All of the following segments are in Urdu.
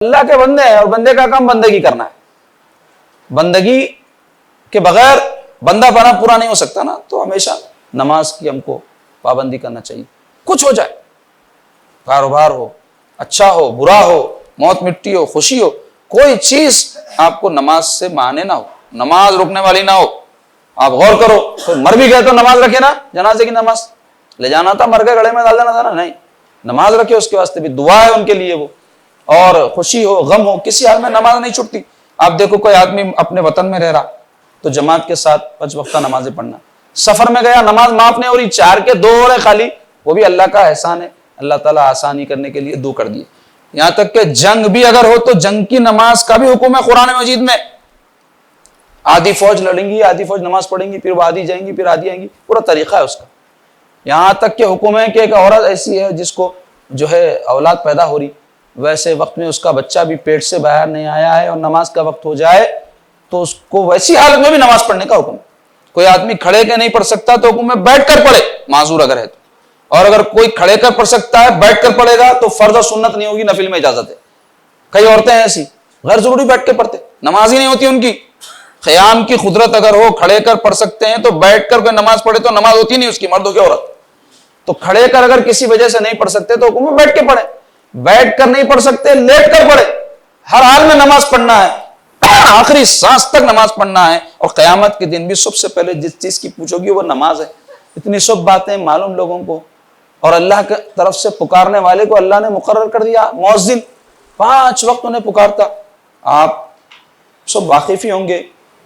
اللہ کے بندے ہیں اور بندے کا کام بندگی کرنا ہے. بندگی کے بغیر بندہ پانا پورا نہیں ہو سکتا نا. تو ہمیشہ نماز کی ہم کو پابندی کرنا چاہیے. کچھ ہو جائے، کاروبار ہو، اچھا ہو، برا ہو، موت مٹی ہو، خوشی ہو، کوئی چیز آپ کو نماز سے مانے نہ ہو، نماز رکنے والی نہ ہو. آپ غور کرو، تو مر بھی گئے تو نماز رکھے نا. جنازے کی نماز لے جانا تھا، مر گئے گڑے میں ڈال دینا تھا نا. نہیں، نماز رکھے، اس کے واسطے بھی دعا ہے ان کے لیے. وہ اور خوشی ہو، غم ہو، کسی حال میں نماز نہیں چھوٹتی. آپ دیکھو کوئی آدمی اپنے وطن میں رہ رہا تو جماعت کے ساتھ 5 وقتہ نمازیں پڑھنا. سفر میں گیا، نماز معاف نہیں ہو رہی، 4 کے 2 ہو رہے خالی، وہ بھی اللہ کا احسان ہے. اللہ تعالیٰ آسانی کرنے کے لیے 2 کر دیے. یہاں تک کہ جنگ بھی اگر ہو تو جنگ کی نماز کا بھی حکم ہے قرآن مجید میں. آدھی فوج لڑیں گی، آدھی فوج نماز پڑھیں گی، پھر وہ آدھی جائیں گی، پھر آدھی آئیں گی، پورا طریقہ ہے اس کا. یہاں تک کہ حکم ہے کہ ایک عورت ایسی ہے جس کو جو ہے اولاد پیدا ہو رہی، ویسے وقت میں اس کا بچہ بھی پیٹ سے باہر نہیں آیا ہے اور نماز کا وقت ہو جائے تو اس کو ویسی حالت میں بھی نماز پڑھنے کا حکم ہے. کوئی آدمی کھڑے کے نہیں پڑھ سکتا تو حکم ہے بیٹھ کر پڑھے، معذور اگر ہے تو. اور اگر کوئی کھڑے کر پڑھ سکتا ہے، بیٹھ کر پڑھے گا تو فرض اور سنت نہیں ہوگی، نفل میں اجازت ہے. کئی عورتیں ایسی غیر ضروری بیٹھ کے پڑھتے، نماز ہی نہیں ہوتی ان کی. قیام کی قدرت اگر ہو، کھڑے کر پڑھ سکتے ہیں تو بیٹھ کر کوئی نماز پڑھے تو نماز ہوتی نہیں اس کی، مرد ہو کی عورت. تو کھڑے کر اگر کسی وجہ سے نہیں پڑھ سکتے تو حکم ہے بیٹھ کے پڑھے. بیٹھ کر نہیں پڑھ سکتے، لیٹ کر پڑھے. ہر حال میں نماز پڑھنا ہے، آخری سانس تک نماز پڑھنا ہے. اور قیامت کے دن بھی سب سے پہلے جس چیز کی پوچھو گی وہ نماز ہے. اتنی سب باتیں معلوم لوگوں کو، اور اللہ کی طرف سے پکارنے والے کو اللہ نے مقرر کر دیا مؤذن، 5 وقت انہیں پکارتا. آپ سب واقف ہی ہوں گے،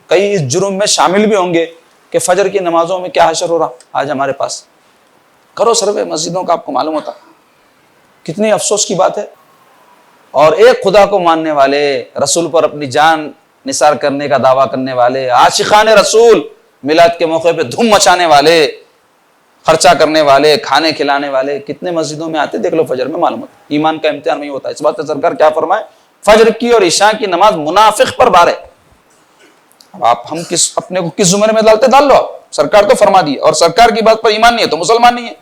کئی اس جرم میں شامل بھی ہوں گے کہ فجر کی نمازوں میں کیا حشر ہو رہا آج ہمارے پاس. کرو سروے مسجدوں کا، آپ کو معلوم ہوتا. کتنی افسوس کی بات ہے. اور ایک خدا کو ماننے والے، رسول پر اپنی جان نثار کرنے کا دعویٰ کرنے والے، عاشقان رسول، میلاد کے موقع پہ دھوم مچانے والے، خرچہ کرنے والے، کھانے کھلانے والے کتنے مسجدوں میں آتے. دیکھ لو فجر میں، معلوم ہوتا. ایمان کا امتحان نہیں ہوتا. اس بات سے سرکار کیا فرمائے، فجر کی اور عشاء کی نماز منافق پر بار ہے. اب آپ ہم اپنے کو کس زمرے میں ڈالتے، ڈال لو. سرکار تو فرما دی، اور سرکار کی بات پر ایمان نہیں ہے تو مسلمان نہیں ہے.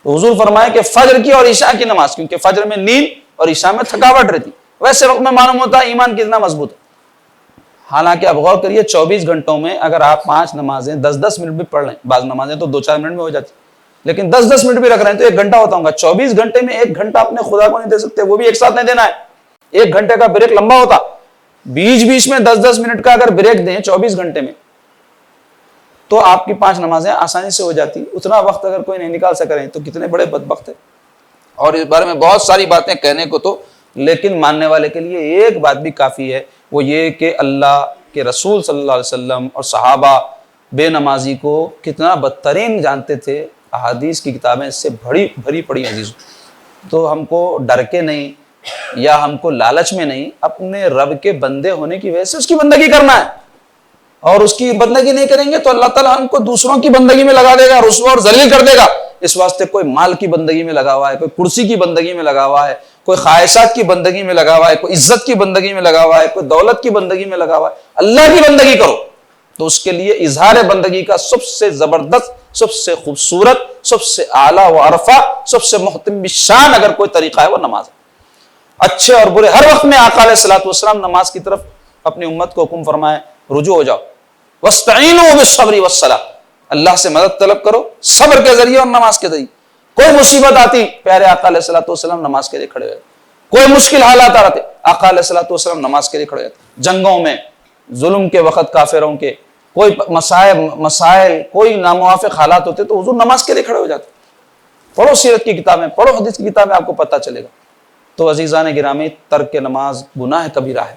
تو حضور فرمائے کہ فجر کی اور عشاء کی نماز، کیونکہ فجر میں نیند اور عشاء میں تھکاوٹ رہتی، ویسے وقت میں معلوم ہوتا ہے ایمان کتنا مضبوط ہے. حالانکہ اب غور کریے، 24 گھنٹوں میں اگر آپ 5 نمازیں 10-10 منٹ بھی پڑھ لیں، بعض نمازیں تو 2-4 منٹ میں ہو جاتی، لیکن 10-10 منٹ بھی رکھ رہے ہیں تو 1 گھنٹہ ہوتا ہوگا. 24 گھنٹے میں 1 گھنٹہ اپنے خدا کو نہیں دے سکتے، وہ بھی ایک ساتھ نہیں دینا ہے. 1 گھنٹے کا بریک لمبا ہوتا، بیچ میں 10-10 منٹ کا اگر بریک دیں 24 گھنٹے میں تو آپ کی 5 نمازیں آسانی سے ہو جاتی. اتنا وقت اگر کوئی نہیں نکال سک رہے ہیں تو کتنے بڑے بدبخت ہیں. اور اس بارے میں بہت ساری باتیں کہنے کو تو، لیکن ماننے والے کے لیے ایک بات بھی کافی ہے، وہ یہ کہ اللہ کے رسول صلی اللہ علیہ وسلم اور صحابہ بے نمازی کو کتنا بدترین جانتے تھے. احادیث کی کتابیں اس سے بھری پڑی عزیزوں. تو ہم کو ڈر کے نہیں یا ہم کو لالچ میں نہیں، اپنے رب کے بندے ہونے کی وجہ سے اس کی بندگی کرنا ہے. اور اس کی بندگی نہیں کریں گے تو اللہ تعالیٰ ہم کو دوسروں کی بندگی میں لگا دے گا، رسوا اور ذلیل کر دے گا. اس واسطے کوئی مال کی بندگی میں لگا ہوا ہے، کوئی کرسی کی بندگی میں لگا ہوا ہے، کوئی خواہشات کی بندگی میں لگا ہوا ہے، کوئی عزت کی بندگی میں لگا ہوا ہے، کوئی دولت کی بندگی میں لگا ہوا ہے. اللہ کی بندگی کرو تو اس کے لیے اظہار بندگی کا سب سے زبردست، سب سے خوبصورت، سب سے اعلیٰ و ارفع، سب سے محترم شان اگر کوئی طریقہ ہے وہ نماز ہے. اچھے اور برے ہر وقت میں آقا علیہ الصلوۃ والسلام نماز کی طرف اپنی امت کو حکم فرمائے، رجوع ہو جاؤ. وَاسْتَعِينُوا بِالصَّبْرِ وَالصَّلَاةِ، اللہ سے مدد طلب کرو صبر کے ذریعے اور نماز کے ذریعے. کوئی مصیبت آتی، پیارے آقا علیہ الصلوۃ والسلام نماز کے لیے کھڑے ہوئے. کوئی مشکل حالات آتے، آقا علیہ الصلوۃ والسلام نماز کے لیے کھڑے ہوئے. جنگوں میں، ظلم کے وقت کافروں کے کوئی مسائل، کوئی ناموافق حالات ہوتے تو حضور نماز کے لیے کھڑے ہو جاتے. پڑھو سیرت کی کتابیں، پڑھو حدیث کی کتابیں، آپ کو پتہ چلے گا. تو عزیزان گرامی، ترک نماز گناہ کبیرہ ہے.